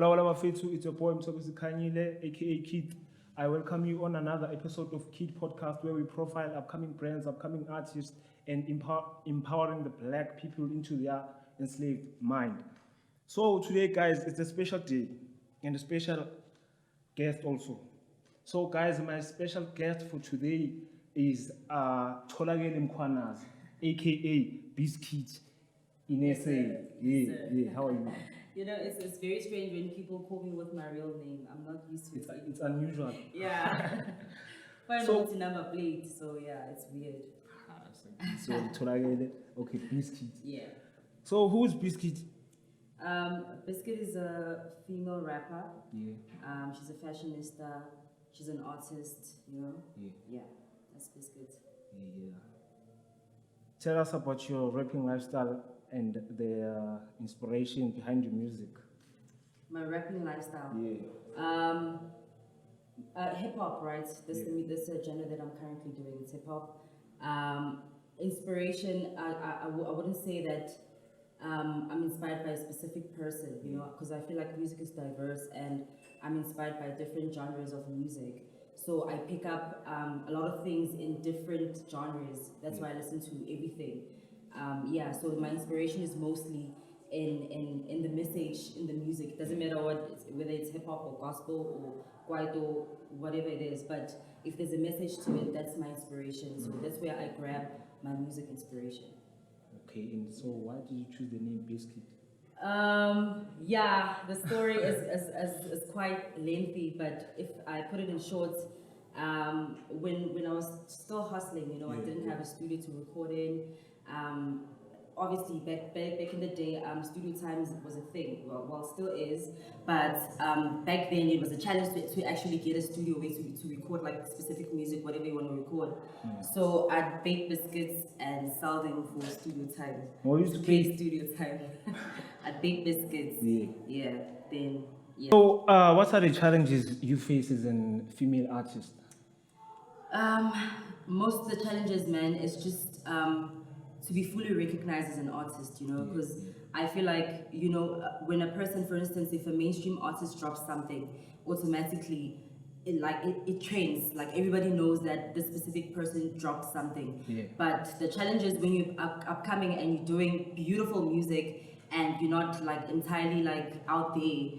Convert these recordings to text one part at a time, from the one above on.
Hola, hola, Mafetu. It's your boy Mthobisi Khanyile, aka KEATH. I welcome you on another episode of KEATH Podcast, where we profile upcoming brands, upcoming artists, and empowering the black people into their enslaved mind. So today, guys, it's a special day and a special guest also. So, guys, my special guest for today is Tholakele Mkhwanazi, aka Bizzcuit in SA. Yeah. How are you? You know, it's very strange when people call me with my real name. I'm not used to it. It's unusual. Yeah. But So- it's a number plate, so yeah, it's weird. So Tholakele, okay, Bizzcuit. Yeah. So who's Bizzcuit? Bizzcuit is a female rapper. Yeah. She's a fashionista. She's an artist, you know? Yeah. Yeah, that's Bizzcuit. Yeah. Tell us about your rapping lifestyle and the inspiration behind your music. My rapping lifestyle. Yeah. Hip-hop, right? This is a genre that I'm currently doing. It's hip-hop. Inspiration, I wouldn't say that I'm inspired by a specific person, you know, because I feel like music is diverse and I'm inspired by different genres of music. So I pick up a lot of things in different genres. That's why I listen to everything. So my inspiration is mostly in the message, in the music. It doesn't matter whether it's hip-hop or gospel or kwaito, whatever it is, but if there's a message to it, that's my inspiration. So that's where I grab my music inspiration. Okay, and so why did you choose the name Bizzcuit? The story is quite lengthy, but if I put it in short, when I was still hustling, you know, I didn't have a studio to record in. Obviously, back in the day, studio time was a thing. Well, still is. But back then, it was a challenge to actually get a studio way to record like specific music, whatever you want to record. So I'd bake biscuits and sell them for studio time. Oh, you used to pay studio time. I'd bake biscuits. Yeah. Then. So, what are the challenges you face as a female artist? Most of the challenges, man, is just to be fully recognized as an artist, you know, because I feel like, you know, when a person, for instance, if a mainstream artist drops something, automatically it trends. Like everybody knows that this specific person dropped something. Yeah. But the challenge is when you're upcoming and you're doing beautiful music and you're not like entirely like out there.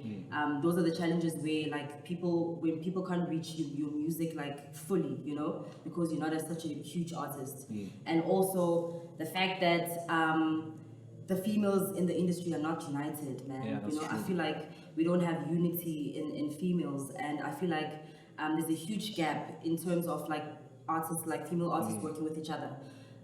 Those are the challenges where like when people can't reach your music like fully, you know, because you're not such a huge artist. And also the fact that the females in the industry are not united, man. Yeah, you know, true. I feel like we don't have unity in females, and I feel like there's a huge gap in terms of like artists, like female artists working with each other.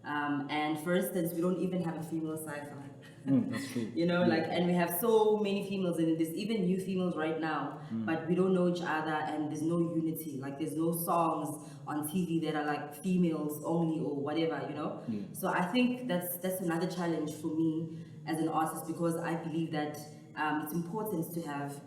And for instance, we don't even have a female sci-fi. That's true. You know, like, and we have so many females, and there's even new females right now, but we don't know each other, and there's no unity. Like, there's no songs on TV that are like females only or whatever, you know. So I think that's another challenge for me as an artist, because I believe that it's important to have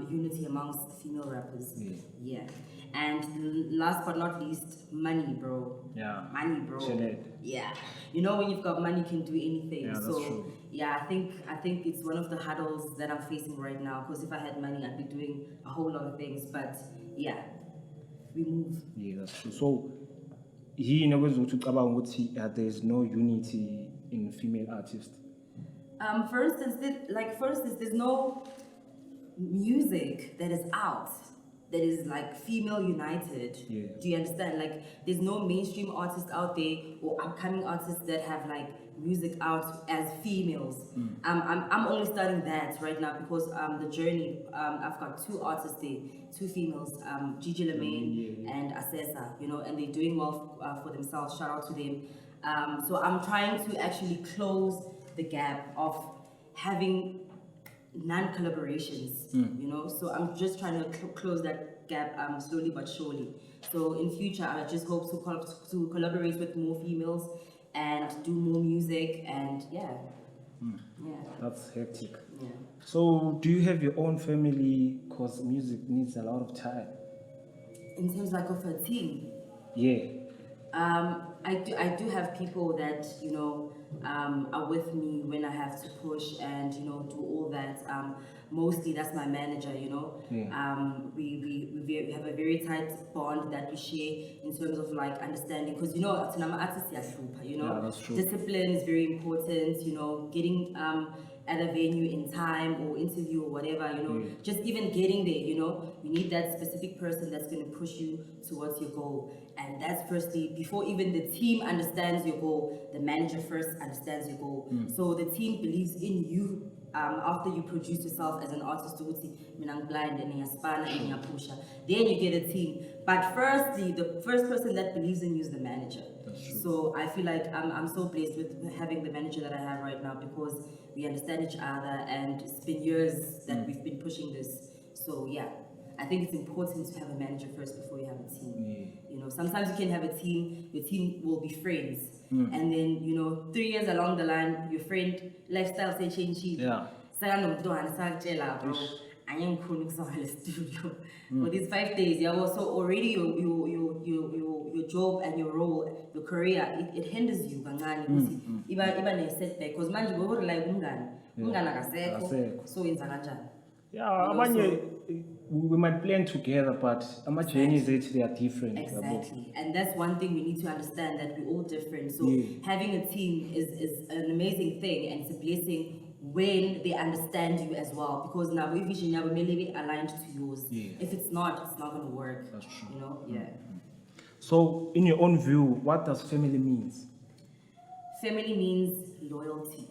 unity amongst female rappers. Yeah. And last but not least, money, bro. Yeah. Money, bro. Shit. Yeah. You know, when you've got money, you can do anything. Yeah, that's so true. yeah, I think it's one of the hurdles that I'm facing right now. Because if I had money, I'd be doing a whole lot of things. But yeah, we move. Yeah, that's true. So, there's no unity in female artists. For instance, there's no music that is out that is like female united. Yeah. Do you understand? Like, there's no mainstream artists out there or upcoming artists that have like music out as females. I'm only starting that right now because the journey. I've got two artists there, two females, Gigi Lemaine and Asesa. You know, and they're doing well for themselves. Shout out to them. So I'm trying to actually close the gap of having non-collaborations, you know, so I'm just trying to close that gap slowly but surely. So in future, I just hope to collaborate with more females and do more music, and yeah. That's hectic. Yeah. So, do you have your own family? Because music needs a lot of time. In terms like of a team, Yeah. I do have people that, you know, are with me when I have to push and do all that. Mostly that's my manager. We have a very tight bond that we share in terms of like understanding, because artists, Yeah, that's true. discipline is very important. Getting at a venue in time or interview or whatever. Just even getting there. You need that specific person that's going to push you towards your goal. And that's firstly, before even the team understands your goal, the manager first understands your goal. So the team believes in you after you produce yourself as an artist. I'm blind and and pusher. Then you get a team. But firstly, the first person that believes in you is the manager. So I feel like I'm so blessed with having the manager that I have right now, because we understand each other and it's been years that we've been pushing this. So yeah. I think it's important to have a manager first before you have a team. Sometimes you can have a team, your team will be friends. And then, 3 years along the line, your friend lifestyle say change. Yeah. Studio. For these 5 days, you're also already your job and your role, your career, it hinders you. Even a setback, because man, you go like so in Yeah, we might plan together, but journeys they are different. Exactly, and that's one thing we need to understand, that we're all different. So having a team is an amazing thing, and it's a blessing when they understand you as well. Because now we vision now may be aligned to yours. If it's not going to work. That's true. Yeah. So, in your own view, what does family means? Family means loyalty.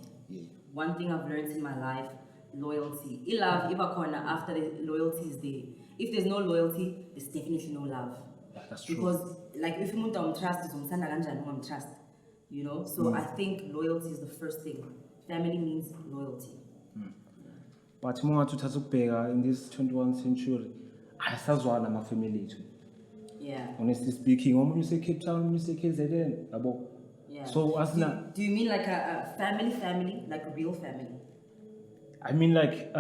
One thing I've learned in my life. Loyalty. Love, after the loyalty is there. If there's no loyalty, there's definitely no love. Yeah, that's true. Because like if you don't trust, trust. So I think loyalty is the first thing. Family means loyalty. But more to in this 21st century, I saw my family too. Yeah. Honestly speaking, when you say Kapital, you say KZN. Yeah. So do you mean like a family, like a real family? I mean like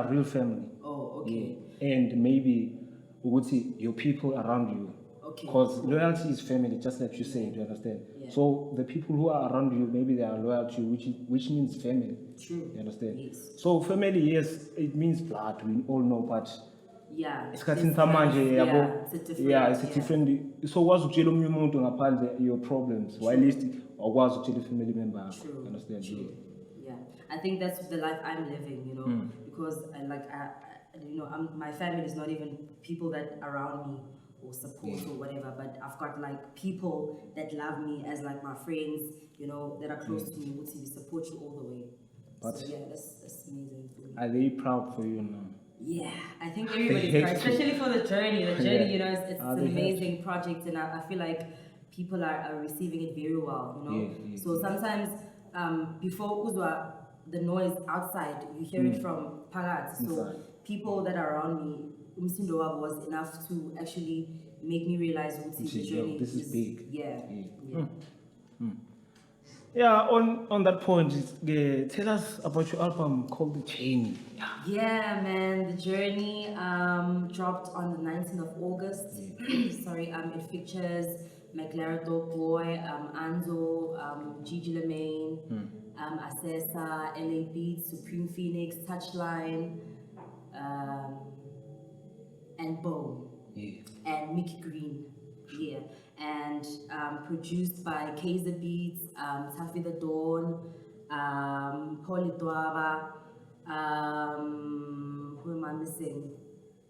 real family. Oh, okay. Yeah. And maybe we would see your people around you. Okay. Because loyalty is family, just like you said, you understand? Yeah. So the people who are around you, maybe they are loyal to you, which means family. True. You understand? Yes. So family, yes, it means blood, we all know, but it's a different. Different. So what's your problems? Or at least or what's the family member? True. You understand? True. Yeah. I think that's the life I'm living, because my family is not even people that are around me or support or whatever, but I've got like people that love me as like my friends, that are close to me, would support you all the way. But so yeah, that's amazing. Are they proud for you now? Yeah, I think everybody's proud, especially for the journey. The journey, it's an amazing project, and I feel like people are receiving it very well, So sometimes before Uzwa, the noise outside, you hear it from Pagat. So people that are around me, Umsindoa was enough to actually make me realize the journey this is big. Yeah. Yeah, on that point, tell us about your album called The Journey. Yeah, man, The Journey dropped on the 19th of August. Sorry, it features McLaren Dog Boy, Anzo, Gigi Lemaine, Assessa, LA Beats, Supreme Phoenix, Touchline, and Bo, and Mickey Green. Yeah, and produced by Kaiser Beats, Taffy the Dawn, Paul Dwaba, who am I missing?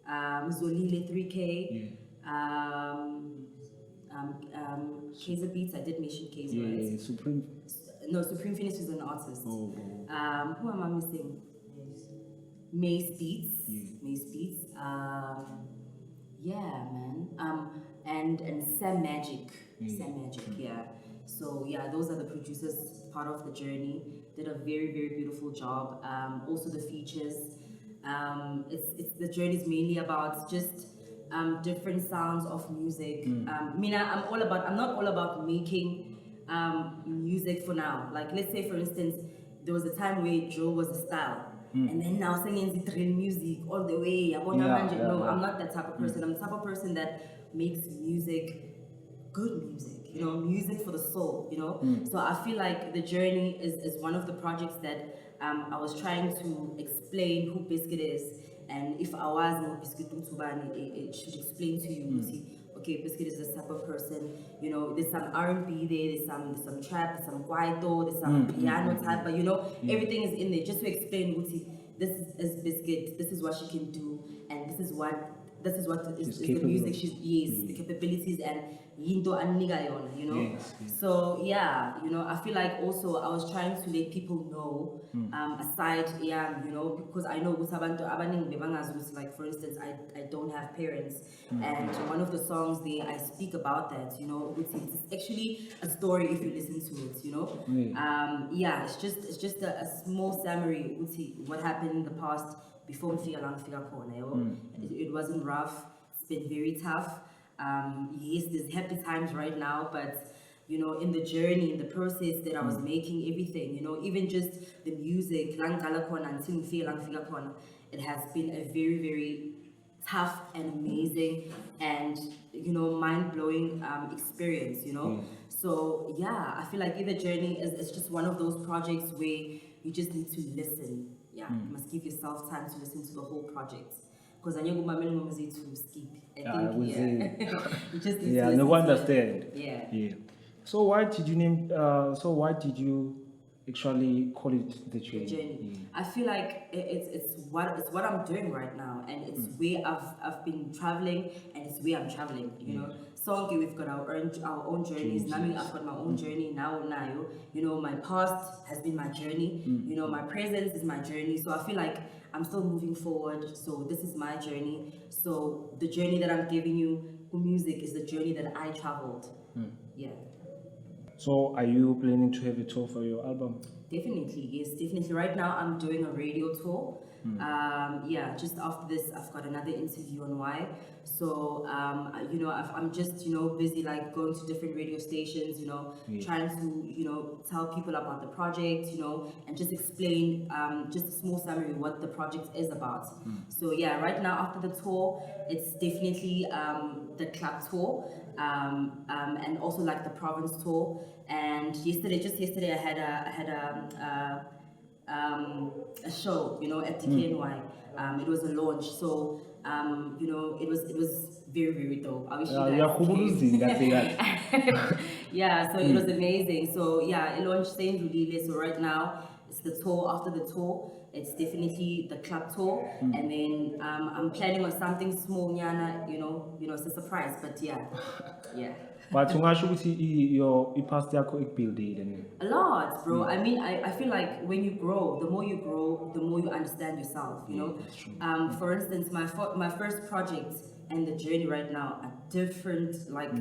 Zolile 3K, Kaiser Beats. I did mention Kaiser. Yeah, Supreme. No, Supreme Phoenix is an artist. Who am I missing? Mace Beats. Mace Beats. Yeah, man. And Sam Magic. Sam Magic, yeah. So yeah, those are the producers, part of the journey. Did a very, very beautiful job. Also the features. It's the journey is mainly about just different sounds of music. I'm not all about making music for now. Like let's say for instance, there was a time where drill was a style. And then now singing the drill music all the way. I'm not that type of person. I'm the type of person that makes music, good music, you know, music for the soul, you know. So I feel like the journey is one of the projects that I was trying to explain who Bizzcuit is, and if I was no Bizzcuit Mthobani, it should explain to you, see, okay, Bizzcuit is this type of person, you know, there's some R&B there, there's some trap, there's some kwaito, there's some piano type, but you know, everything is in there just to explain, Uti, this is Bizzcuit, this is what she can do, and this is what is the music she's the capabilities and yinto anika yona, you know. Yes. So yeah, you know, I feel like also I was trying to let people know aside, yeah, you know, because I know ukuthi abantu abaningi bebangazi ukuthi, like for instance, I don't have parents, and one of the songs there I speak about that, you know, it's actually a story if you listen to it, you know. Yeah, it's just a small summary ukuthi what happened in the past before ngifika la ngifika khona, yabo. It wasn't rough, it's been very tough. Yes, there's happy times right now, but you know, in the journey, in the process that I was making everything, you know, even just the music, la ngiqala khona until ngifika la ngifika khona, it has been a very, very tough and amazing and, you know, mind-blowing experience, you know. So yeah, I feel like either journey is just one of those projects where you just need to listen. Yeah, you must give yourself time to listen to the whole project. Because I know to skip. I think, you just need to no understand. Yeah. So why did you name? Why did you actually call it the journey? The journey. I feel like it's what I'm doing right now, and it's where I've been traveling, and it's where I'm traveling. You know, so we've got our own journeys. Now I've got my own journey now. You know, my past has been my journey. You know, my present is my journey. So I feel like I'm still moving forward. So this is my journey. So the journey that I'm giving you, music, is the journey that I traveled. Yeah. So are you planning to have a tour for your album? Definitely, yes, definitely. Right now I'm doing a radio tour. Yeah, just after this I've got another interview on why. So you know, I'm just, you know, busy like going to different radio stations, you know, trying to, you know, tell people about the project, you know, and just explain just a small summary what the project is about. So yeah, right now after the tour, it's definitely the club tour, and also like the province tour. And just yesterday I had a show, you know, at DKNY. It was a launch, so you know, it was very, very dope. I wish you guys came. Yeah, so it was amazing. So yeah, it launched same Lulile. So right now it's the tour. After the tour, it's definitely the club tour, and then I'm planning on something small, Nyana, you know, it's a surprise. But yeah. But your past building a lot, bro. I mean, I feel like when you grow, the more you grow, the more you understand yourself, you know. That's true. For instance, my first project and the journey right now are different, like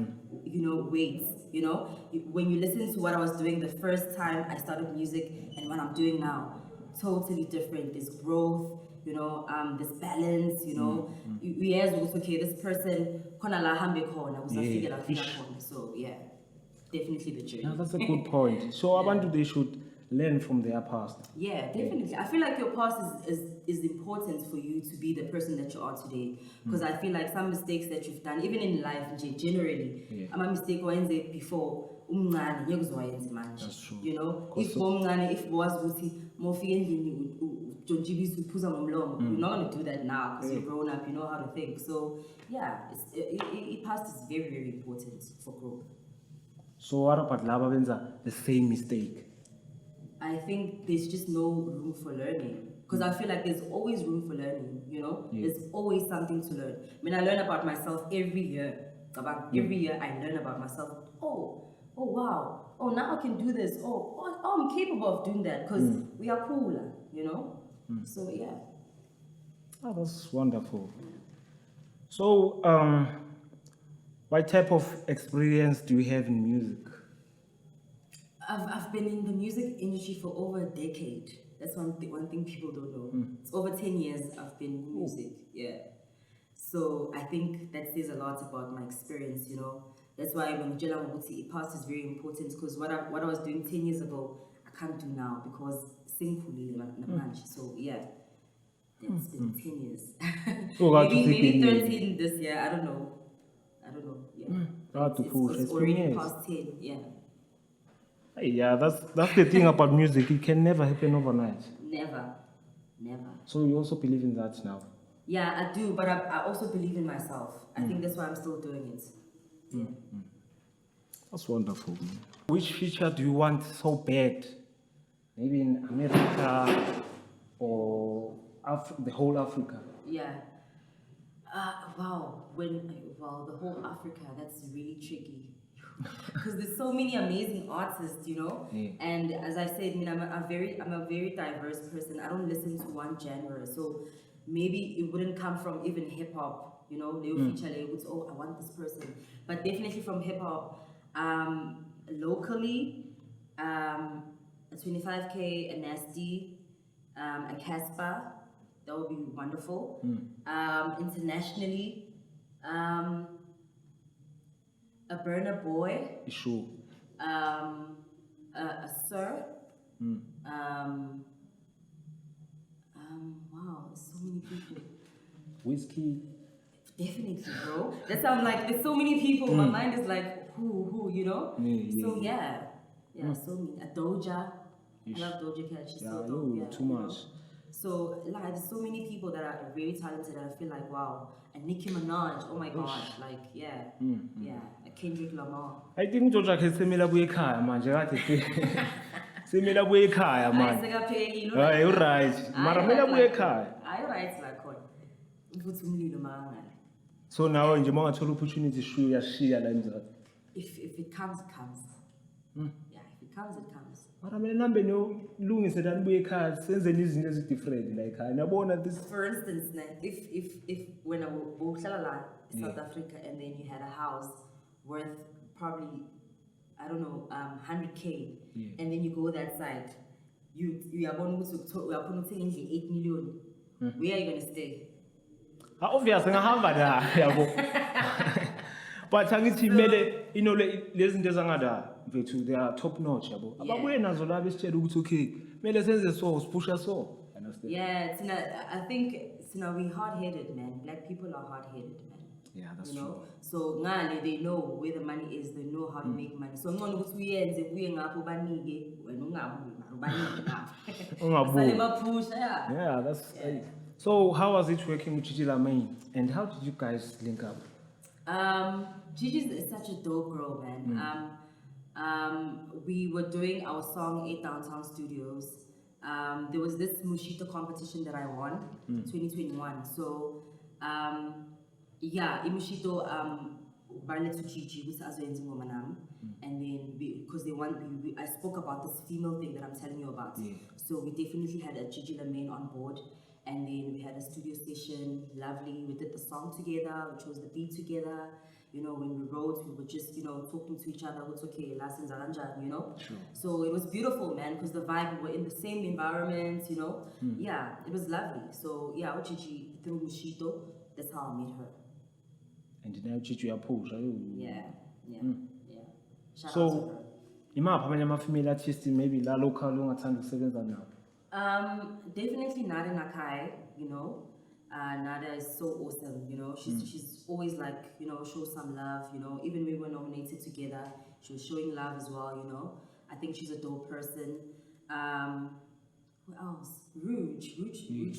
you know, weights. You know, when you listen to what I was doing the first time I started music and what I'm doing now, totally different. There's growth, you know, there's balance, you know. Yes, okay, this person so yeah, definitely the journey. Yeah, that's a good point. So Abantu, they should learn from their past. Yeah, definitely. I feel like your past is important for you to be the person that you are today. Because I feel like some mistakes that you've done, even in life generally, I'm a mistake wenze before That's true. you know, if was you're not going to do that now because you're grown up, you know how to think. So yeah, past is very, very important for growth. So what about laba benza the same mistake? I think there's just no room for learning, because I feel like there's always room for learning, you know. There's always something to learn. I mean, I learn about myself every year. Every year I learn about myself. Oh wow, oh now I can do this, oh I'm capable of doing that, because we are cooler, you know. So yeah. Oh, that's wonderful. So what type of experience do you have in music? I've been in the music industry for over a decade. That's one thing people don't know. It's over 10 years I've been in music. Yeah. So I think that says a lot about my experience, you know. That's why when Jela Mabuti, past is very important, because what I was doing 10 years ago, I can't do now, because singfully So yeah. It's been 10 years. maybe 13 this year. I don't know. Yeah. To push. It's already past 10, yeah. Yeah, that's the thing about music. It can never happen overnight. Never. So you also believe in that now? Yeah, I do, but I also believe in myself. I think that's why I'm still doing it. Yeah. That's wonderful. Man. Which feature do you want so bad? Maybe in America or the whole Africa? Yeah. Wow. The whole Africa, that's really tricky. Because there's so many amazing artists, you know. Yeah. And as I said, I mean, I'm a very diverse person. I don't listen to one genre, so maybe it wouldn't come from even hip hop, you know. They would feature labels. Oh, I want this person, but definitely from hip hop. Locally, a 25K, a Nasty, a Casper, that would be wonderful. Internationally, a Burner Boy. Sure. A Sir. Wow, so many people. Whiskey. Definitely, bro. That's how I'm like, there's so many people. My mind is like, who, you know? So yeah, so many. A Doja. I love Doja Cat. She's so dope. Yeah, too much. So like, there's so many people that are very talented, and I feel like, wow. And Nicki Minaj, oh my gosh, like, yeah. A Kendrick Lamar. I think Doja Cat semela buyekhaya manje kade semela buyekhaya manje. Hayi right. Mara mela buyekhaya. Hayi right la khona. Ukuthi umlilo mangala. So now nje mangathola opportunity shiyashiya la emzathu. If it comes, it comes. Yeah, if it comes, it comes. Mara mina nambe no lungise la nibuye ekhaya senzeni izinto ezi different like hayi nabona this. For instance, if when I uhlala la in South Africa and then you had a house worth probably, I don't know, 100K, and then you go that side, you are going to 8 million. Where are you going to stay? Obviously ngahamba la yabo. But angithi mele lezi zinto ezangada mfethu they are top notch yabo. Ababuye nazo la besitshela ukuthi okay mele senze so sipusha so. Understand? Yeah, I think we hard-headed, man. Black people are hard-headed, man. Yeah, that's you true. Know? So ngale they know where the money is, they know how to make money. So ngcono ukuthi uyenze kuye ngapho banike wena ungabuyi mara ubanike ngapho. Ungabuyi. Basale Yeah, that's So how was it working with Gigi Lamaine? And how did you guys link up? Gigi is such a dope girl, man. We were doing our song at Downtown Studios. There was this Mushito competition that I won, 2021. So, Mushito to Gigi, and then because they want, I spoke about this female thing that I'm telling you about. Yeah. So we definitely had a Gigi Lamaine on board. And then we had a studio session, lovely. We did the song together, we chose the beat together. You know, when we wrote, we were just, talking to each other. It's okay, lessons are you know? Sure. So it was beautiful, man, because the vibe, we were in the same environment, you know? Yeah, it was lovely. So, yeah, Gigi, through Mushito, that's how I met her. And now Gigi approach. Yeah. Shout out to So, her. imaphi abanye ama-female artists maybe la local ongathanda ukusebenza nabo? Definitely Nada Nakai, you know. Nada is so awesome, you know. She's always like, show some love, you know. Even when we were nominated together, she was showing love as well, you know. I think she's a dope person. Who else? Rouge,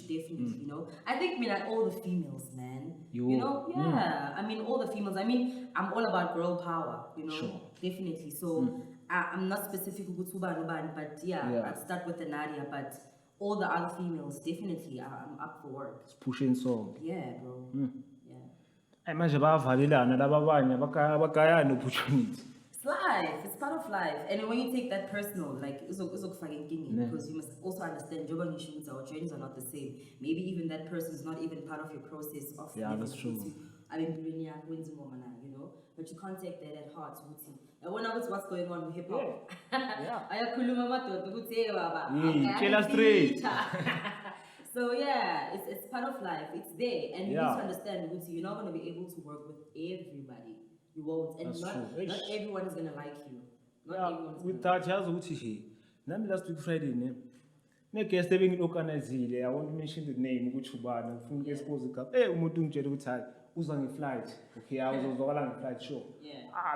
definitely, you know. I think all the females, man. You know, yeah. I mean, all the females. I mean, I'm all about girl power, you know. Sure. Definitely. So I'm not specific with Tuba, but I'd start with the Nadia, but all the other females, definitely, I'm up for work. It's pushing song. Yeah, bro. Yeah. Manje bayavalelana laba abanye abakayani opportunity. It's life. It's part of life. And when you take that personal, like, it's because you must also understand job and issues, our journeys are not the same. Maybe even that person is not even part of your process of that's true. I mean, you know, but you can't take that at heart. I wonder what's going on with hip hop. Tell us straight. So yeah, it's part of life. It's there, and you need to understand, you're not going to be able to work with everybody. You won't, and not everyone is going to like you. Not everyone is with that, just last week Friday, ne-guest ebengil-organizile, I won't mention the name ukuthi ubani, ngifuna uku-expose igama. Umuntu ungitshela ukuthi hayi uza nge-flight. Okay, uzozwakala nge-flight, sure.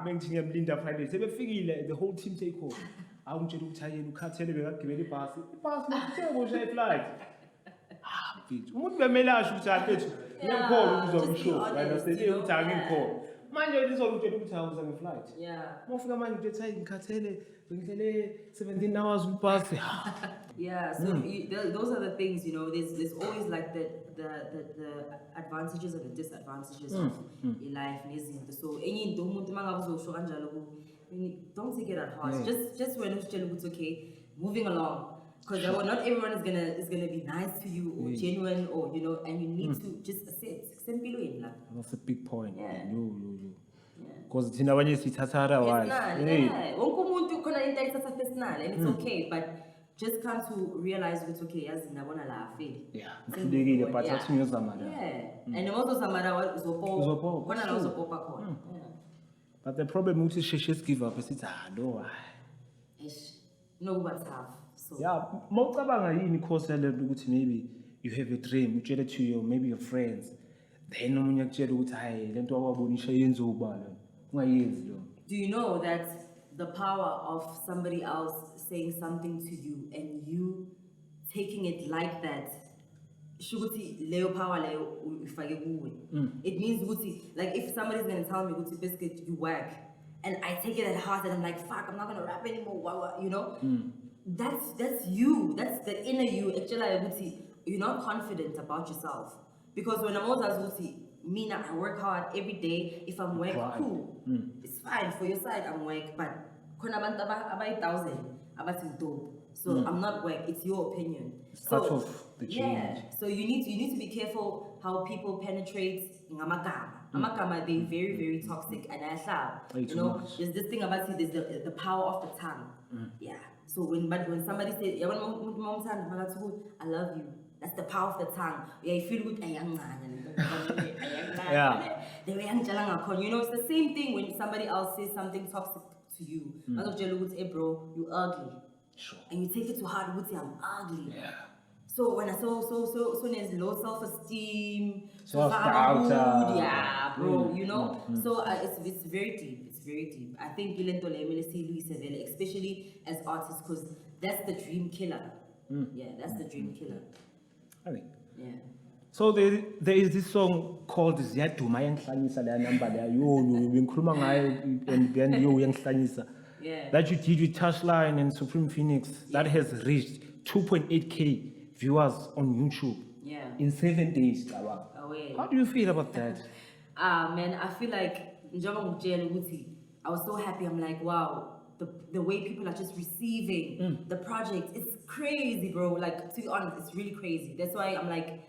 Bengithi ngiyamlinda Friday. Sebefikile, the whole team take off. Ngitshela ukuthi hayi yena ukhathele bekagibela ibhasi. Ibhasi ngithe kusha i-flight. Mfethu, umuntu bemelasha ukuthi hayi mfethu, ngiyakholwa ukuzwa umshow. Wena sele ukuthi angikholwa. Manje lizongitshela ukuthi awuza nge-flight. Mawufika manje ngithi hayi ngikhathele, bengihlele 17 hours kwibhasi. Yeah, so those are the things, you know, there's always like the advantages and the disadvantages of your life. So any don't take it at heart. Just when it's okay, moving along. Because not everyone is gonna be nice to you or genuine or you know, and you need to just accept. That's a big point. Because thina abanye sithatha otherwise. And it's okay, but just come to realize it's okay as nabona la afeli. Ngilekile but athi ngiyozama la. And also samara uzopo khona la uzopopa khona. But the problem is she give up sithi no. No what's tough. So mawucabanga yini cause lento ukuthi maybe you have a dream, utshele to your maybe your friends. Then omunye akutshela ukuthi hayi lento awabonisha yenza ubala. Ungayenzi lo. Do you know that the power of somebody else saying something to you and you taking it like that, shukuthi leyo power leyo ufake kuwe. It means ukuthi, like if somebody's gonna tell me ukuthi Bizzcuit you whack, and I take it at heart and I'm like fuck, I'm not gonna rap anymore, you know. That's you, that's the inner you. Actually you're not confident about yourself, because when I'm always Mina, I work hard every day. If I'm work, cool. It's fine for your side. I'm work, but so I'm not work. It's your opinion. Part of the change. So you need to be careful how people penetrate. Amakama, they're very, very toxic, and you know, there's this thing about it. There's the power of the tongue. So when somebody says, I love you. That's the power of the tongue. You feel good. You know, it's the same thing when somebody else says something toxic to you. Hey bro, you ugly. Sure. And you take it to heart, I'm ugly. So when I so there's low self-esteem, self-doubt, bro, you know. So it's very deep. It's very deep. I think especially as artists, because that's the dream killer. That's the dream killer. I think. So there is this song called Ziyaduma Yangihlanyisa la number there. Ngikhuluma ngayo and then yangihlanyisa. That you did with Touchline and Supreme Phoenix that has reached 2.8k viewers on YouTube. In 7 days. How do you feel about that? Man, I feel like I was so happy. I'm like, wow. The way people are just receiving the project, it's crazy, bro. Like, to be honest, it's really crazy. That's why I'm like,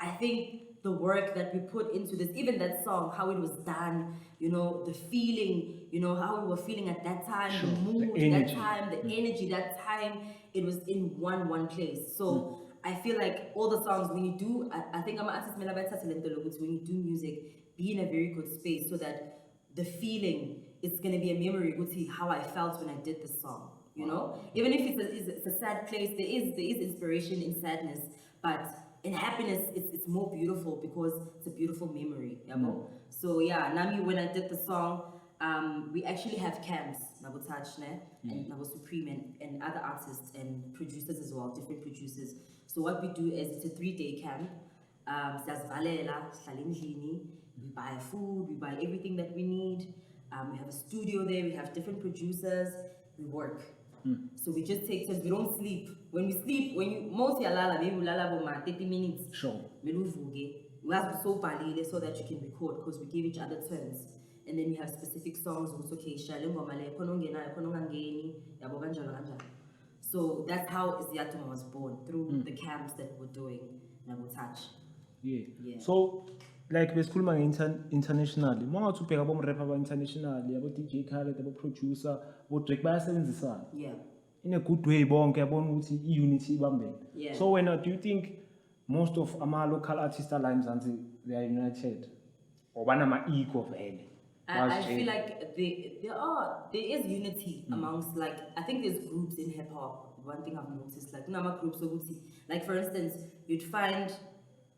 I think the work that we put into this, even that song, how it was done, you know, the feeling, you know, how we were feeling at that time, the mood, that time, the energy, that time, it was in one place. So I feel like all the songs, when you do, I think I'm an artist, when you do music, be in a very good space so that the feeling, it's going to be a memory. We'll see how I felt when I did this song, you know? Even if it's a sad place, there is inspiration in sadness, but in happiness, it's more beautiful because it's a beautiful memory. So yeah, Nami, when I did the song, we actually have camps, and Nabo Supreme and other artists and producers as well, different producers. So what we do is it's a 3-day camp. We buy food, we buy everything that we need. We have a studio there, we have different producers, we work. So we just take turns, we don't sleep. When we sleep, mostly maybe we lala 30 minutes. Sure. We have so that you can record, because we give each other turns. And then we have specific songs, okay, so that's how Ziyaduma was born, through the camps that we're doing, Touch. So, like besikhuluma internationally, mangathi ubheka bomrapper internationally, abo DJ Khaled, abo producer, abo Drake bayasebenzisana. In a good way bonke yabona ukuthi i-unity ibambene. So do you think most of our local artists are they are united? Or banama ego vele? I feel like there is unity amongst, like, I think there's groups in hip hop one thing I've noticed, like, groups of like for instance, you'd find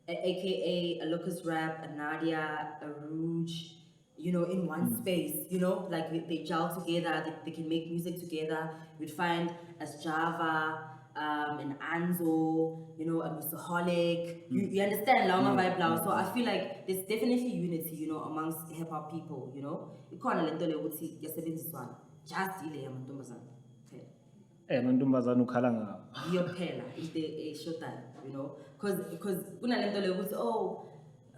AKA a Lucas Rap, a Nadia, a Rouge, in one space, like they gel together, they can make music together. You'd find as Java, an Anzo, a Musaholic. You understand, Lauma vibe now. So I feel like there's definitely unity, amongst hip hop people, You can't let the one. Just ile yamantombazana. Mantombazana ukhala ngawo. Iyophela is the showtime, because kunalento le ukuthi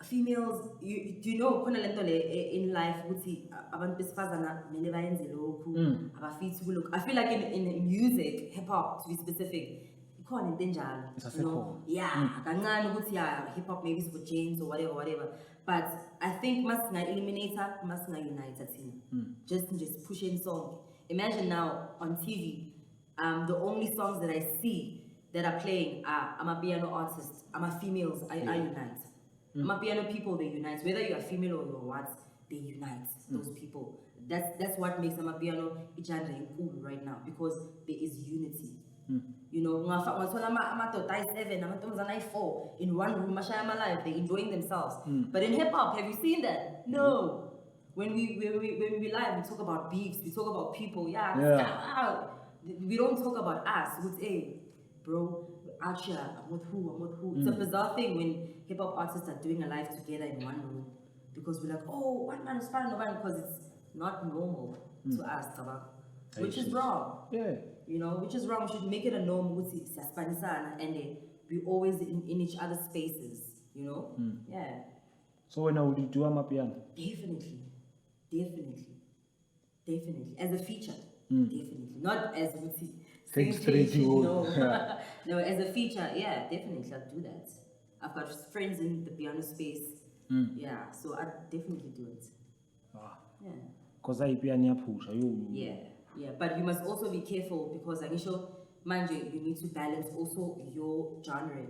females, khona lento le in life ukuthi abantu besifazana kumele bayenze lokhu abafithi kulokhu. I feel like in music, hip hop to be specific, ikhona into enjalo. Kancane ukuthi hip hop maybe is for James or whatever. But I think masinga eliminator, masinga uniter thina. Just push in song. Imagine now on TV, the only songs that I see that are playing are I'm a piano artist, I'm a females, I unite. I'm a piano people, they unite. Whether you're a female or you're what, they unite. Those people. That's what makes I'm a piano genre cool right now, because there is unity. I'm a 4 in one room, they're enjoying themselves. But in hip hop, have you seen that? No. When we live, we talk about beefs, we talk about people. We don't talk about us. With bro, out here, I'm with who? It's a bizarre thing when hip hop artists are doing a live together in one room, because we're like, one man is fine, because it's not normal to us, which is wrong. Which is wrong. We should make it a norm, and be always in each other's spaces. So when would you do Amapiano? Definitely. As a feature, definitely. Not as Thanks straight to you. No, as a feature, definitely I'll do that. I've got friends in the piano space. So I'd definitely do it. Because I piano push. But you must also be careful, because you need to balance also your genre.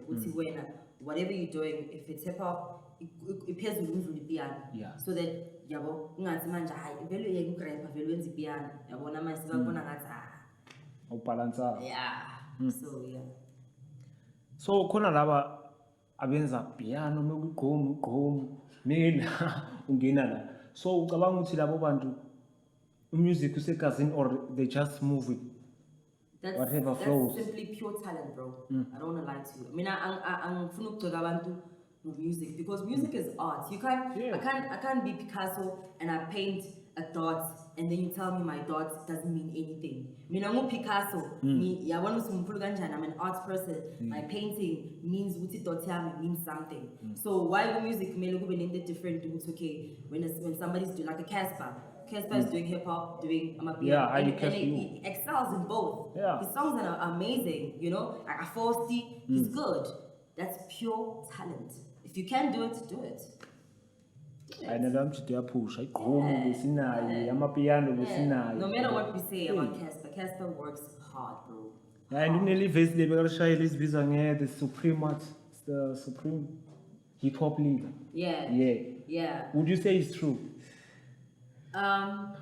Whatever you're doing, if it's hip hop, it appears to be piano. So that So khona laba abenza piano nokugqomu mina ungena la. So ucabanga ukuthi labo bantu music usegazini, or they just move it? Whatever flows. That's simply pure talent, bro. I don't want to lie to you. I mean, I'm abantu music, because music is art. You can't. I can't be Picasso and I paint a dot, and then you tell me my dot doesn't mean anything. I mean, I'm Picasso. I'm an art person. My painting means means something. So why music may look a little different? Okay, when somebody's doing like a Casper is doing hip hop, doing Amapiano, and he excels in both. His songs are amazing, like a 40, he's good. That's pure talent. If you can do it, do it. I never push. I Amapiano. No matter what we say about Casper works hard, bro. And nearly the supreme hip hop leader. Yeah. Would you say it's true? I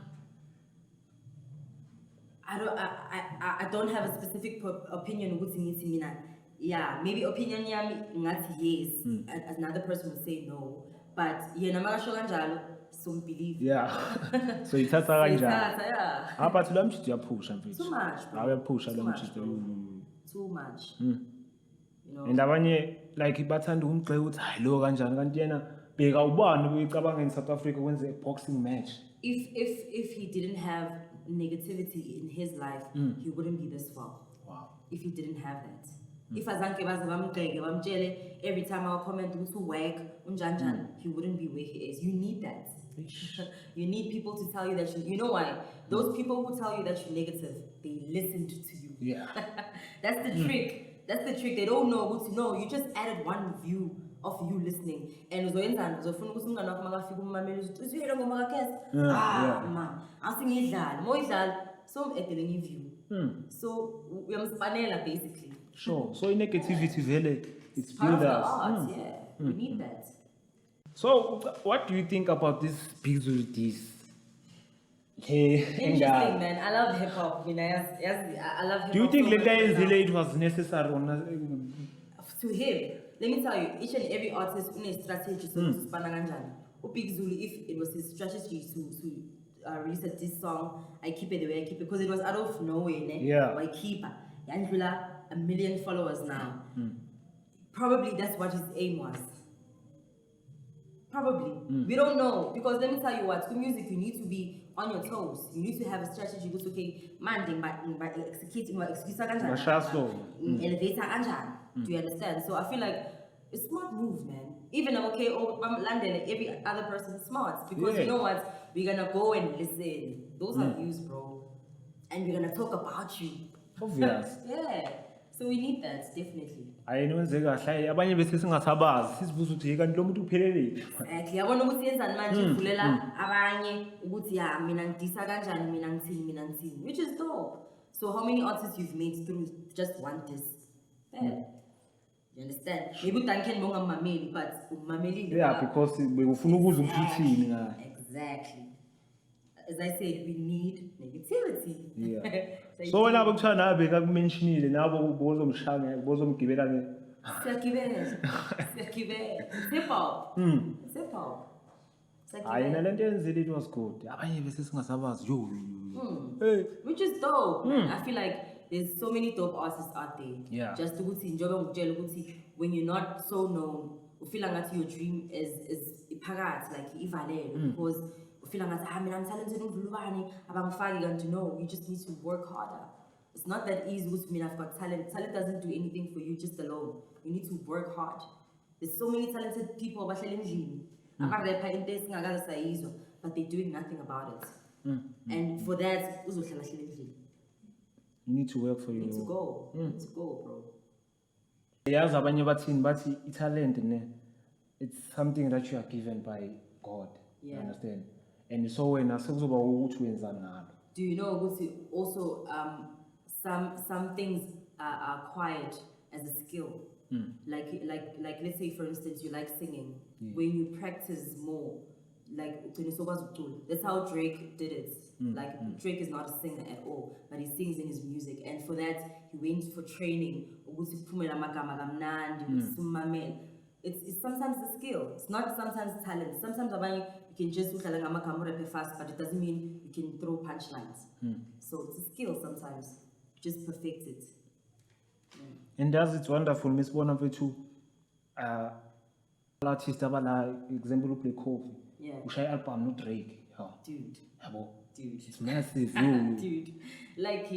don't have a specific opinion. Maybe opinion yes. Another person would say no. But some believe. So it's a but push too much. I push Too much. And abanye like bathanda umgxe uthi hayi lo kanjani kanti yena bheka ubani uyicabanga in South Africa wenze a boxing match. If he didn't have negativity in his life, he wouldn't be this far. Wow. If he didn't have that. If azanke baze bamgxeke bamtshele every time I comment ukuthi whack unjanjani, he wouldn't be where he is. You need that. You need people to tell you that you know why? Those people who tell you that you're negative, they listened to you. That's the trick. That's the trick. They don't know what to know. You just added one view of you listening. And uzofuna ukuthi umngane wakho makafika ummamela ukuthi usuyela ngoma kaKhesa. Man, asingidlala. Moyidlala so edeling you view. So uyamspanela basically. Sure. So negativity vele it's part of the builders. art, we need that. So what do you think about this Bizzcuit? Interesting, man. I love hip hop. You know, I love hip hop. Do you think so much later right now. it was necessary or not? To him, let me tell you, each and every artist in a strategy to span kanjani. Big Zulu, if it was his strategy to release this song, I keep it the way I keep it because it was out of nowhere. Ne? Yeah. I keep Angela 1 million followers now. Probably that's what his aim was. Probably. We don't know. Because let me tell you what, to music you need to be on your toes. You need to have a strategy. Because okay, man, by executing elevator anjan. Do you understand? So I feel like it's smart move, man. Even okay, I'm London and every other person is smart. Because you know what? We're gonna go and listen. Those are views, bro. And we're gonna talk about you. Obvious. Yeah. So we need that, definitely. Ayinwenze kahle abanye bese singathabazi sisibuza ukuthi kanti lo muntu uphelele. Exactly. Yabona ukuthi yenzani manje uvulela abanye ukuthi ya mina ngidisa kanjani mina ngithini which is dope. So how many artists you've made through just one diss? Yeah. You understand? Maybe Duncan won't mameli, but mameli. Yeah, because we ufuna ukuzwa ukuthi uthini ngayo. Exactly. As I said, we need negativity. Yeah. So wena bekuthiwa nawe bekakumentionile nabo bozomshaya bozomgibela ke. Siyagibela. Hip hop. Hip hop. Hayi nalento yenzile it was good. Abanye bese singasabazi yo. Hey. Which is dope. I feel like there's so many dope artists out there. Yeah. Just ukuthi njobe ngikutshela ukuthi when you're not so known, you feel like your dream is phakathi like ivalele because feel like I'm talented to know you just need to work harder. It's not that easy with me. I've got talent. Talent doesn't do anything for you just alone. You need to work hard. There's so many talented people but they're doing nothing about it. And for that, you need to work for you. You need to go. You need to go, bro. Yazi abanye bathi talent it's something that you are given by God. Yeah. You understand? And so when sekuzoba ukuthi wenzani ngalo. Do you know ukuthi also some things are acquired as a skill. Like let's say for instance you like singing. When you practice more, like that's how Drake did it. Drake is not a singer at all, but he sings in his music, and for that he went for training. It's sometimes a skill. It's not sometimes talent. Sometimes you can just fast, but it doesn't mean you can throw punchlines. So it's a skill sometimes. Just perfect it. And as it's wonderful, Miss Bonavittu, artist example play Kofi. Yeah. Ushaya album no Drake. Dude. Dude. It's massive. Dude. Like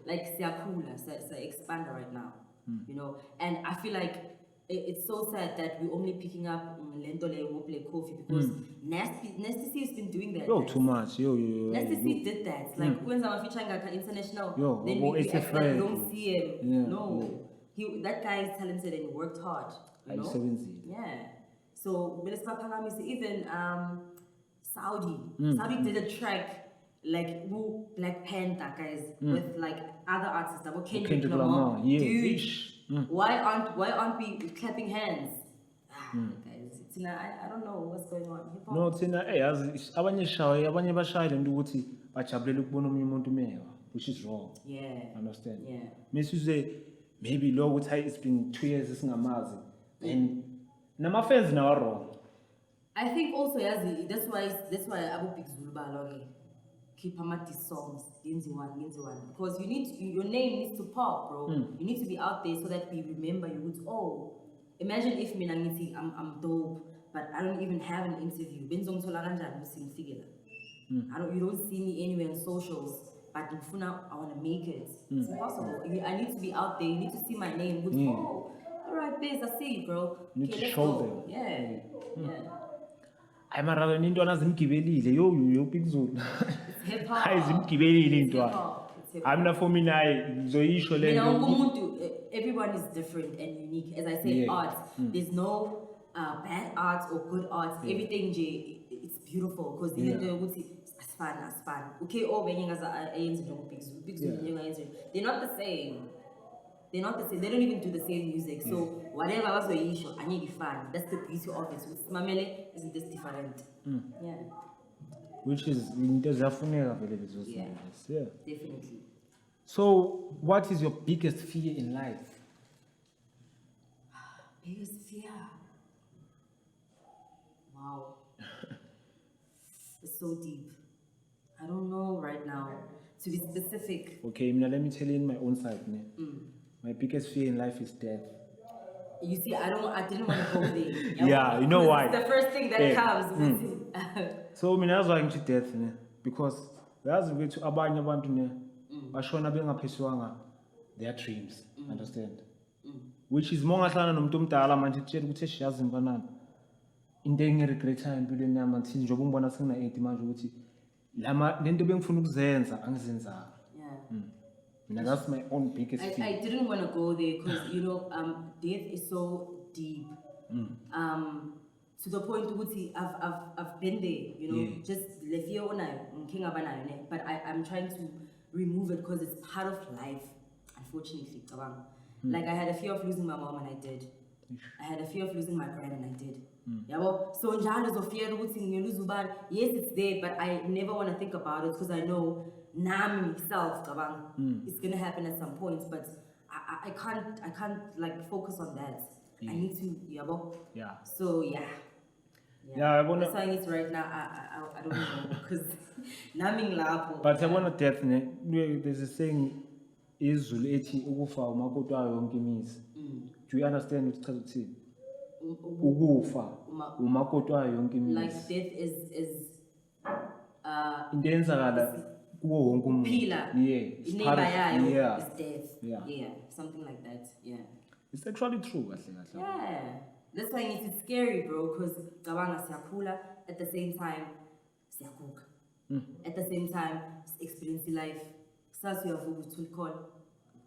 like Siakula, expander right now. You know, and I feel like it's so sad that we're only picking up Lentole who play Kofi because Nasty C has been doing that. Too much. Nasty C did that. Like when someone featuring at international, then we don't see him. Yeah. No. That guy is talented and worked hard. You know? Yeah. So even Saudi did a track like who Black Panther guys with like other artists that were Kendrick Lamar. Yeah. Dude, why aren't we clapping hands? Guys, I don't know what's going on. Hip-hop. No, Tina, abanye bashaya lento ukuthi bajabulele ukubona omunye umuntu mewa, which is wrong. Yeah. Understand? Yeah. Mesuse maybe lo ukuthi it's been 2 years singamazi and nama fans now are wrong. I think also yazi that's why Abu Big Zulu baloke keep these songs one because your name needs to pop, bro. You need to be out there so that we remember you with imagine if mina ngithi I'm dope but I don't even have an interview. You don't see me anywhere on socials but I want to make it. It's impossible. I need to be out there. You need to see my name with alright Biz, I see you, girl. You need to show them. Yeah. Hayi mara wena into anazimgibelile yo Big Zulu. Hip hop. Hayi zimgibelile into. Hayi mina for mina ngizoyisho le nto. Everyone is different and unique. As I said, art. There's no bad art or good art. Everything it's beautiful because it's fun. Okay, Big Zulu, they're not the same. They don't even do the same music. So whatever was the issue, I need to find. That's the beauty of it. With Mamele, isn't this different? Yeah. which is into ziyafuneka vele lezo Yeah. zinto. Yeah. Definitely. So, what is your biggest fear in life? Biggest fear. Wow. It's so deep. I don't know right now. To be specific. Okay, now let me tell you in my own side. Ne? My biggest fear in life is death. You see, I didn't want to go there. Yeah, you know why? It's the first thing that comes. So mina yazwa ngithi death ne because yazi ukuthi abanye abantu ne bashona bengaphesiwanga their dreams, understand? Which is mongahlana nomuntu omdala manje kutshela ukuthi eshiyazi mfanana. Into engiregreta empilweni yami ngithi njengoba ngibona sengina 80 manje ukuthi lento bengifuna ukuzenza angizenzanga. Yeah. That's my own biggest fear. I didn't want to go there because death is so deep. To the point ukuthi I've been there, just le fear but I'm trying to remove it because it's part of life, unfortunately. Like I had a fear of losing my mom and I did. I had a fear of losing my grand and I did. So njalo zo fear ukuthi ngiyoluza ubani, yes it's there, but I never want to think about it because I know nami myself it's gonna happen at some point, but I can't like focus on that. I need to Yeah. So yeah. Yeah, I wanna. That's why it's right now. I don't know because naming lapo. But I wanna death ne. There's a saying, izulu ethi ukufa umakoti wayo yonke imizi. Do you understand what it's saying? Ukufa umakoti wayo yonke imizi. Like death is into eyenzakala kuwo wonke umuntu. Pillar. Yeah. It's part of, yeah. Is death. Yeah. Something like that. Yeah. It's actually true, I think. Yeah. That's why it's scary, bro, because cabanga siyakhula, at the same time siyaguga. At the same time experiencing life.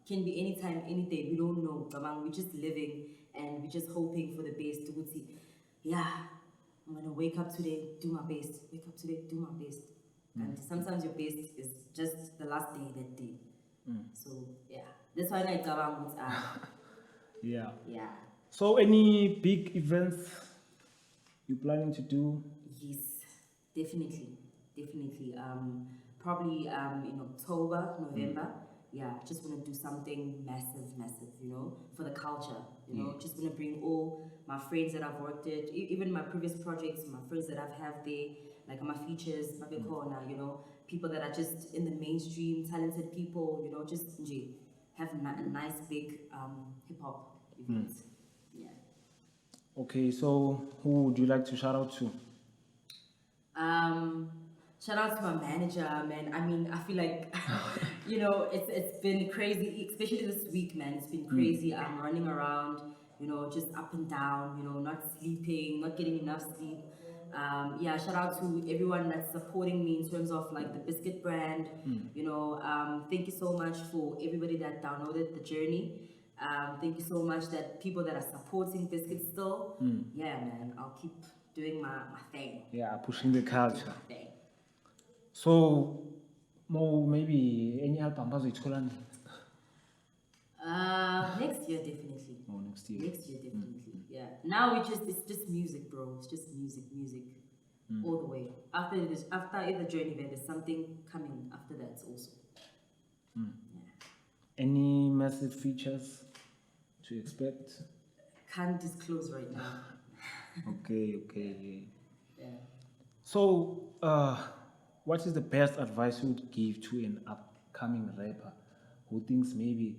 Can be anytime, any day. We don't know. We're just living and we're just hoping for the best. To see, yeah, I'm gonna wake up today, do my best. Wake up today, do my best. And sometimes your best is just the last day that day. So yeah, that's why I cabang Yeah. Yeah. So any big events you planning to do? Yes, definitely. Probably in October, November. Yeah, just want to do something massive, for the culture. Just want to bring all my friends that I've worked at, even my previous projects, my friends that I've had there, like my features, my corner, people that are just in the mainstream, talented people, just have a nice big hip-hop event. Yeah. Okay, so who would you like to shout out to? Shout out to my manager, man. I mean, I feel like, it's been crazy, especially this week, man. It's been crazy. I'm running around, just up and down, not sleeping, not getting enough sleep. Shout out to everyone that's supporting me in terms of like the Bizzcuit brand. Thank you so much for everybody that downloaded the journey. Thank you so much that people that are supporting Bizzcuit still. Yeah, man, I'll keep doing my thing. Yeah, pushing the culture. Thing. So, maybe any album next year definitely. Oh, next year. Next year definitely. Yeah. Now it's just music, bro. It's just music, all the way. After the journey, there's something coming after that also. Yeah. Any massive features to expect? Can't disclose right now. Okay. Yeah. So, what is the best advice you would give to an upcoming rapper who thinks maybe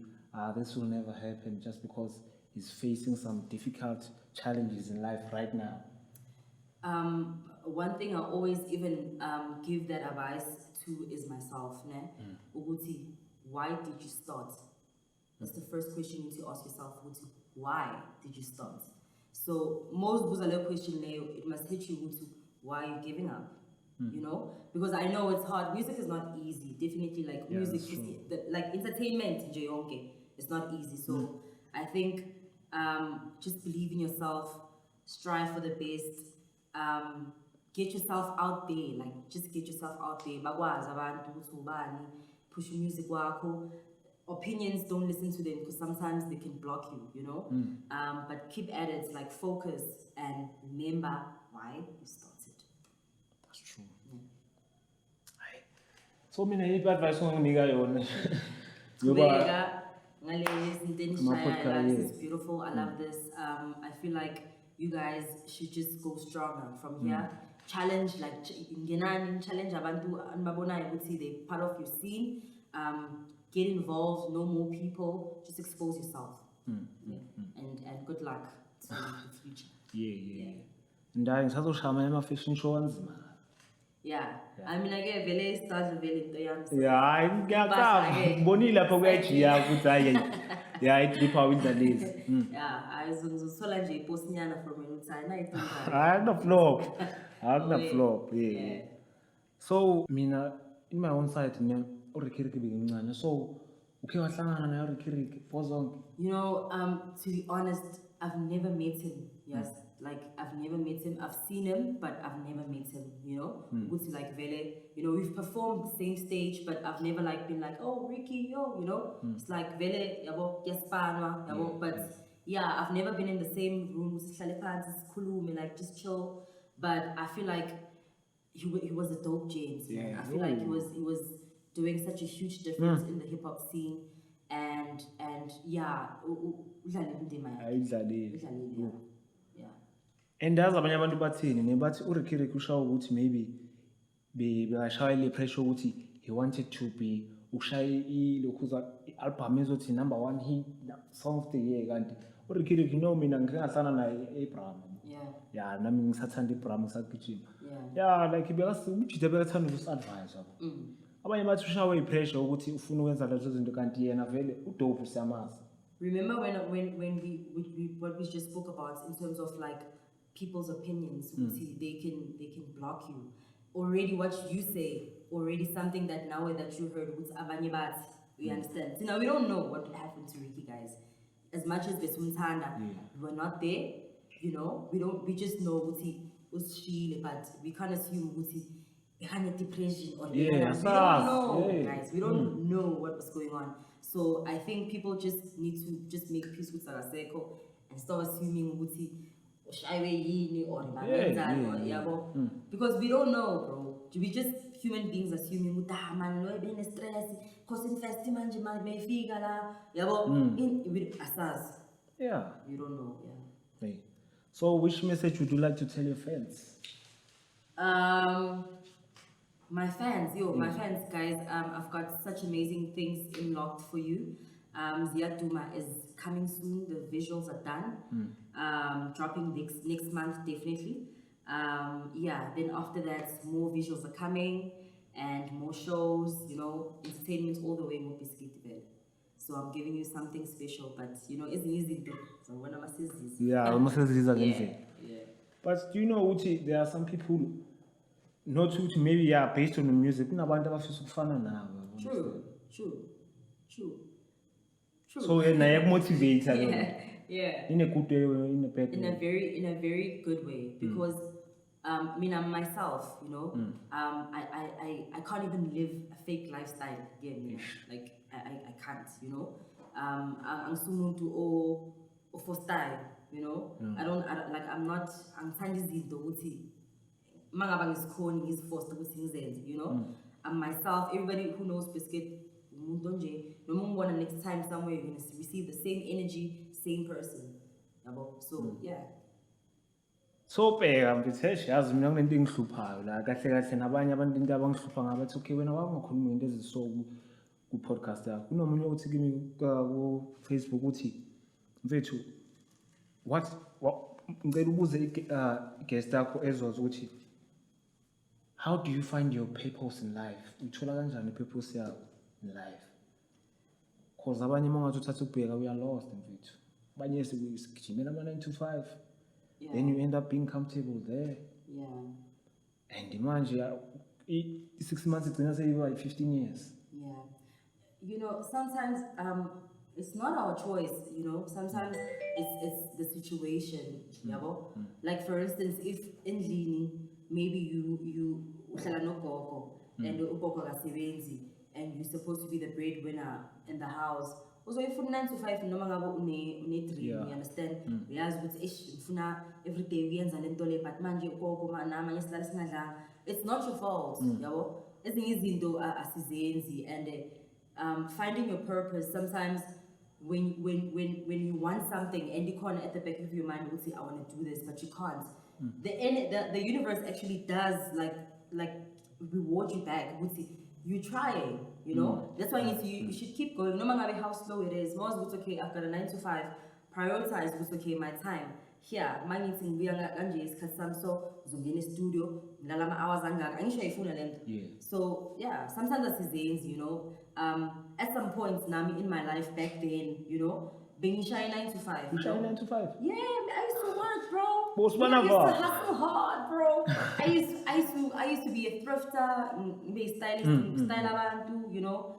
this will never happen just because he's facing some difficult challenges in life right now? One thing I always even give that advice to is myself. Uguti, why did you start? That's the first question you need to ask yourself. Uguti, why did you start? So most buzale question it must hit you. Uguti, why are you giving up? Because I know it's hard. Music is not easy. Definitely, like music, like entertainment, it's not easy. So I think just believe in yourself, strive for the best, get yourself out there. Like just get yourself out there. Push your music. Opinions, don't listen to them because sometimes they can block you. But keep at it. Like focus and remember why you started. That's true. So mina iphi advice onginika yona? Kubeka ngale izinto enishaya, Ama-podcast, this is yes. beautiful. I love this. I feel like you guys should just go stronger from here. Challenge like ngenani challenge abantu anibabonayo ukuthi they part of your scene. Get involved, know more people, just expose yourself. And good luck to the future. Yeah. Ndaye ngisazoshaya amanye ama-fashion show anzima. Yeah. I mean, I get vele start vele into yami. Yeah, hayi ngiyacaba. Ngibonile lapho kuyajiya ukuthi hayi. Yeah, it how in the days. Yeah, ngizothola nje ipostinyana from wena ukuthi hayi nayi iphuma. Hayi no flop. Hayi flop. Yeah. So mina in my own side ne uRikiriki bengimncane. So ukhe wahlangana naye uRikiriki pozonke. You know, to be honest, I've never met him. Yes. Like I've never met him. I've seen him, but I've never met him. You know, like vele. You know, we've performed the same stage, but I've never like been like, oh Ricky, yo. You know, it's like vele yabo yaspanwa yabo. But yeah, I've never been in the same room. Like just chill. But I feel like he was a dope James. Man. I feel like he was doing such a huge difference in the hip hop scene. And yeah, and as abanye abantu bathini ne bathi uRikiriki ushawa ukuthi maybe bekashaya le pressure ukuthi he wanted to be ukushaye lokhuza album ezothi number 1 hit song of the year kanti uRikiriki no mina ngingahlana naye eBrahma yeah nami ngisathanda iBrahma ngisagijima yeah like ubujide bekathanda ukusadvise yabo abanye bathi ushawe ipressure ukuthi ufuna ukwenza lezo zinto kanti yena vele udope siyamazi. Remember when we what we just spoke about in terms of like people's opinions, they can block you. Already what you say, already something that now that you heard with abanye bathi, we understand. So now we don't know what happened to Ricky, guys. As much as Besumtanda, we were not there, you know, we just know what he was feeling, but we can't assume what he had depression or we don't know, guys. We don't know what was going on. So I think people just need to just make peace with Saraseko and stop assuming what he or because we don't know, bro. We just human beings assuming man no being stress causing festival man may figure with asas. Yeah. You don't know, Hey. So which message would you like to tell your fans? My fans, my fans, guys, I've got such amazing things in locked for you. Ziyaduma is coming soon. The visuals are done. Dropping next month, definitely. Then after that, more visuals are coming and more shows, you know, entertainment all the way, more Bizzcuit. So I'm giving you something special, but you know, it's easy to. So when I'm this. Yeah, I'm saying. But do you know, Uchi, there are some people, not to maybe based on the music, True. So I motivate in a good way or in a bad way. In a very good way, because I mean, I'm myself, you know. I can't even live a fake lifestyle again. Like I can't, you know. I'm someone to for style, you know. I don't like. I'm trying to do Mangabang is calling is forced to things, you know. I'm myself. Everybody who knows Bizzcuit, no next time somewhere you're gonna receive the same energy, same person. So yeah. So mfithe yazi mina kunento engihluphayo la kahle kahle nabanye abantu into abangihlupha ngabathi okay wena wangakhuluma into eziso ku podcast yakho kunomunye uthi kimi ku Facebook uthi mfethu what ngicela ubuze guest yakho ezwazi ukuthi how do you find your purpose in life? Uthola kanjani purpose yakho in life? Because abanye mongathi uthatha ukubheka we are lost mfethu. Abanye sigijimela ama 9 to 5. Then you end up being comfortable there. Yeah. And manje 6 months it's say you 15 years. Yeah. You know, sometimes it's not our choice, you know. Sometimes it's the situation. Like for instance, if in Lini maybe you uhlala no gogo and ugogo akasebenzi and you're supposed to be the breadwinner in the house. Also, if you 9 to 5, no matter what you dream, you understand? We ask with every day we end up but it's not your fault. ezinye izinto asizenzi, and finding your purpose sometimes. When you want something and you can't, at the back of your mind will say, I want to do this, but you can't. The universe actually does like reward you back. Would say you trying, you know. That's why you should keep going, no matter how slow it is. Most was okay. I've got a 9 to 5. Prioritize was okay my time. Here, my meeting we are Angie because some so in the studio. Nalama hours Yeah. So yeah, sometimes that's his, you know. At some point, Nami in my life back then, you know, being shy 9 to 5. You shy 9 to 5? Yeah, I used to work, bro. Boss I used man, to hustle hard, bro. I used to be a thrifter, be a stylist, style abantu, you know,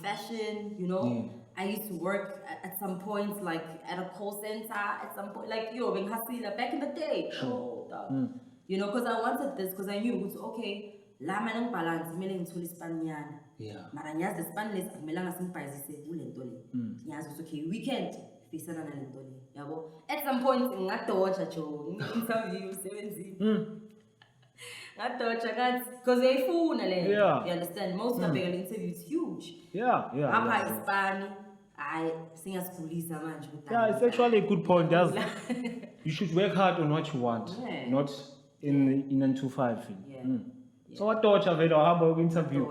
fashion, you know. Yeah. I used to work at some point, like at a call center, at some point, like being hustler back in the day. Sure. Oh, dog. You know, because I wanted this, because I knew it was okay. La manang balance, mele ngithole Spaniard. Yeah. Mara nyazi the Spanish akumelanga singibhayizise kule nto le. Nyazi ukuthi okay, weekend fisana nale nto le. Yabo. At some point ngadodja jo, interview sebenzini. Ngadodja ngathi because uyayifuna le. Yeah. You understand? Most of the interviews huge. Yeah. Apha Hispani, I singasigulisa manje kudala. Yeah, it's actually a good point. You should work hard on what you want, not in 9 to 5. Yeah. So what torture vele wahamba ku-interview?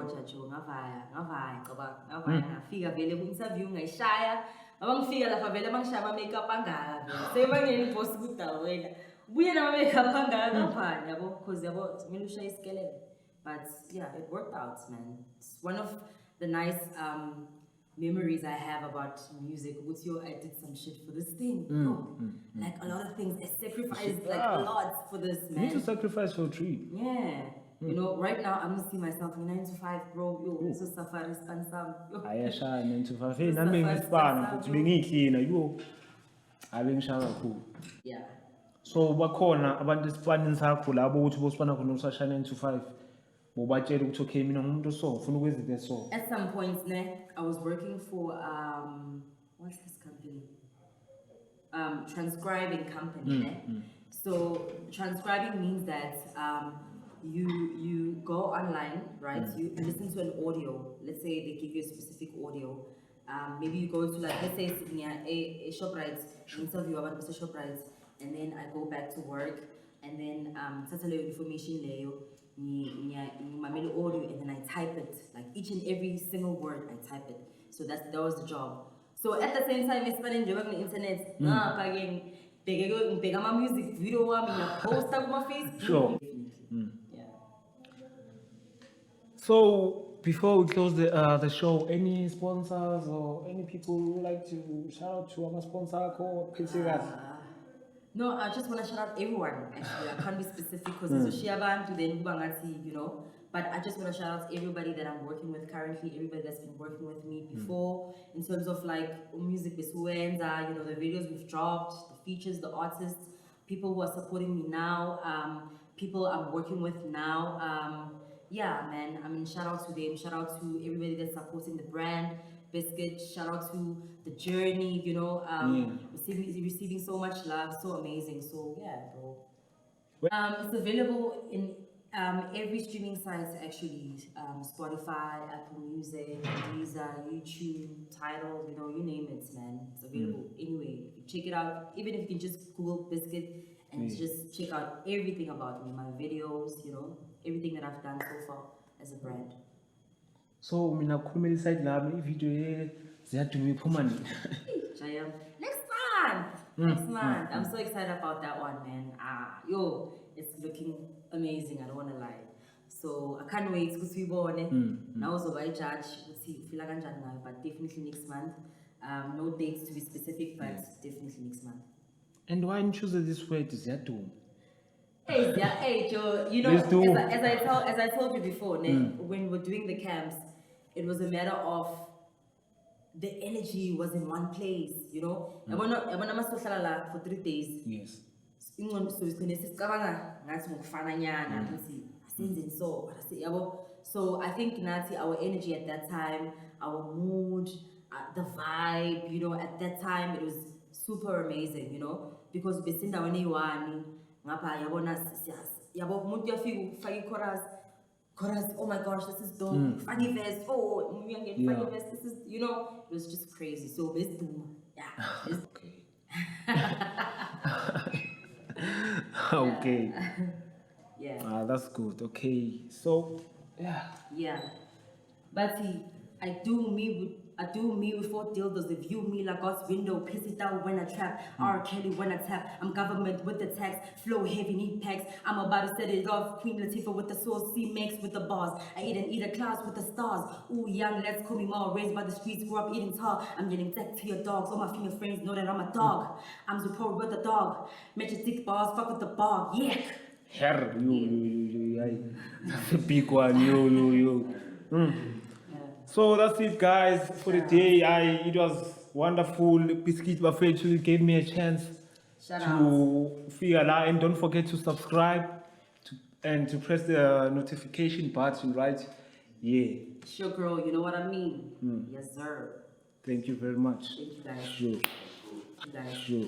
Ngavaya ngafika vele ku-interview ngayishaya abangifika lapha vele bangishaya ama-makeup angaka vele sebangeni iboss kudawo wena buye nama-makeup angaka ngaphani yabo because yabo kumele ushaye isikelele. But yeah, it worked out, man. It's one of the nice memories I have about music. I did some shit for this thing. Like a lot of things, I sacrificed like a lot for this, man. You need to sacrifice for a tree. Yeah. You know, right now I'm gonna see myself in 9 to 5, bro. Yo, so safari span some. Ayashaya 9 to 5. Hey, nami ngisibana futhi bengiyihlina yo. Abengishaya kakhulu. Yeah. So bakhona abantu esipanini sakho labo ukuthi bosibana khona usashaya 9 to 5. Bobatshela ukuthi okay mina ngumuntu so ufuna ukwenza so. At some point, I was working for what's this company? Transcribing company. So transcribing means that you go online, right? You listen to an audio. Let's say they give you a specific audio. Maybe you go to like, let's say a ShopRite, interview about Mr. ShopRite, and then I go back to work, and then totally information layer, my middle audio, and then I type it, like each and every single word I type it. So that was the job. So at the same time, I spending job on the internet, my music video, post up my face. Sure. So before we close the show, any sponsors or any people who would like to shout out to our sponsor or No, I just want to shout out everyone. Actually, I can't be specific because it's a Shiaban to then Bangati, you know. But I just want to shout out everybody that I'm working with currently, everybody that's been working with me before, in terms of like music Besuenza, you know, the videos we've dropped, the features, the artists, people who are supporting me now, people I'm working with now. Yeah, man, I mean, shout out to them, shout out to everybody that's supporting the brand, Bizzcuit, shout out to the journey, you know, receiving so much love, so amazing. So yeah, bro. It's available in every streaming site actually, Spotify, Apple Music, Deezer, YouTube, Tidal, you know, you name it, man. It's available anyway. Check it out, even if you can just Google Bizzcuit and just check out everything about me, my videos, you know, everything that I've done so far as a brand. So mina khulumela side lami video ziyaduma iphuma nini? Next month. I'm so excited about that one, man. It's looking amazing, I don't want to lie. So I can't wait to see now so I judge but definitely next month. No dates to be specific, but definitely next month. And why didn't you choose this word ziyaduma? Hey, Joe, you know, as I told you before, when we're doing the camps, it was a matter of the energy was in one place, you know. I want for 3 days. Yes. So I think Nati, our energy at that time, our mood, the vibe, you know, at that time it was super amazing, you know, because besinda when you ngapha yabona yabo umuntu uyafika ufaka ichorus chorus, oh my gosh, this is dope. Funny verse, oh, funny verse, this is, you know, it was just crazy. So this boom, yeah. Okay. Yeah. That's good. Okay. So, yeah. Yeah. But see, I do me with 4 dildos. They view me like God's window. Piss it out when I trap. R. Kelly when I tap. I'm government with the tax. Flow heavy, need packs. I'm about to set it off. Queen Latifah with the sauce. C-Max with the bars. I eat a class with the stars. Ooh, young, let's call me more. Raised by the streets, grew up eating tar. I'm getting tech to your dogs. All my female friends know that I'm a dog. I'm Zupro with the dog. Majestic bars, fuck with the bar. Yeah. Herr, you. That's a big one. You. So that's it, guys, for the day. It was wonderful. Bizzcuit Buffet gave me a chance to figure out. And don't forget to subscribe and to press the notification button, right? Yeah. Sure, girl. You know what I mean? Yes, sir. Thank you very much. Thank you, guys. Sure. You guys. Sure.